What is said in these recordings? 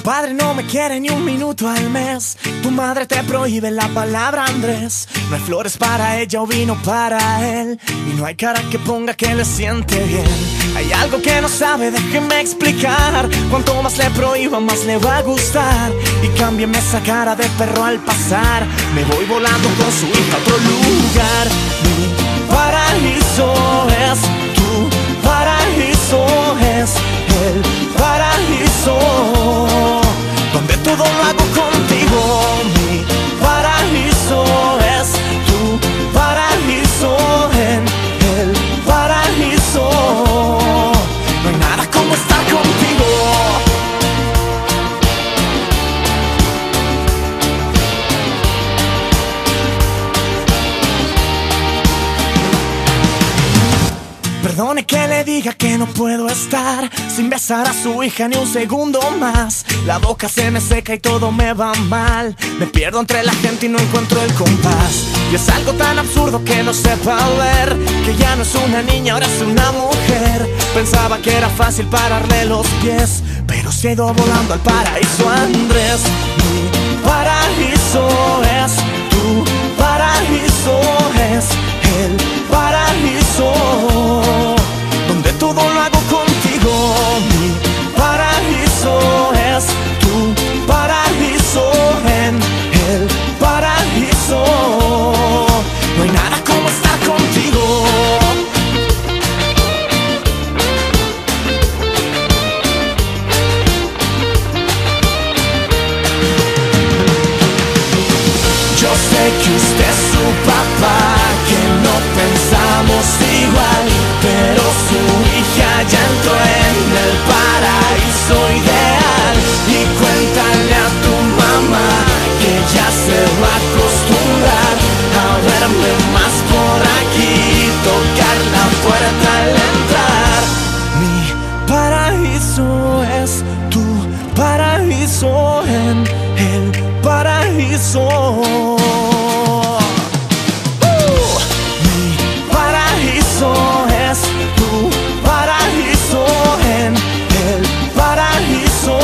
padre no me quiere ni un minuto al mes. Tu madre te prohíbe la palabra Andrés. No hay flores para ella o vino para él. Y no hay cara que ponga que le siente bien. Hay algo que no sabe, déjeme explicar. Cuanto más le prohíba, más le va a gustar. Y cámbiame esa cara de perro al pasar. Me voy volando con su hija a otro lugar. Mi paraíso es tu paraíso, es el paraíso donde todo lo hago contigo. Mi paraíso es tu paraíso, en el paraíso no hay nada como estar contigo. Perdone que le diga que no puedo estar sin besar a su hija ni un segundo más. La boca se me seca y todo me va mal. Me pierdo entre la gente y no encuentro el compás. Y es algo tan absurdo que no sepa ver que ya no es una niña, ahora es una mujer. Pensaba que era fácil pararle los pies, pero se ha ido volando al paraíso Andrés. Mi paraíso es tu paraíso, es el paraíso donde todo lo hago contigo. Mi paraíso es tu paraíso, en el paraíso no hay nada como estar contigo. Yo sé que usted es su papá, que no pensamos igual, pero su hija ya entró en el paraíso ideal. Y cuéntale a tu mamá que ya se va a acostumbrar a verme más por aquí, tocar la puerta al entrar. Mi paraíso es tu paraíso, en el paraíso. Es tu paraíso, en el paraíso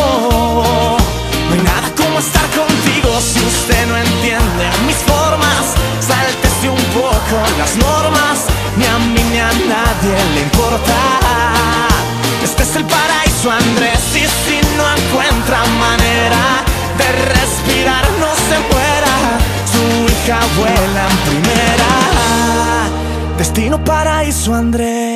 no hay nada como estar contigo. Si usted no entiende mis formas, sáltese un poco las normas. Ni a mí ni a nadie le importa. Este es el paraíso Andrés, y si no encuentra manera de respirar, no se muera. Su hija vuela en primera. Destino paraíso Andrés.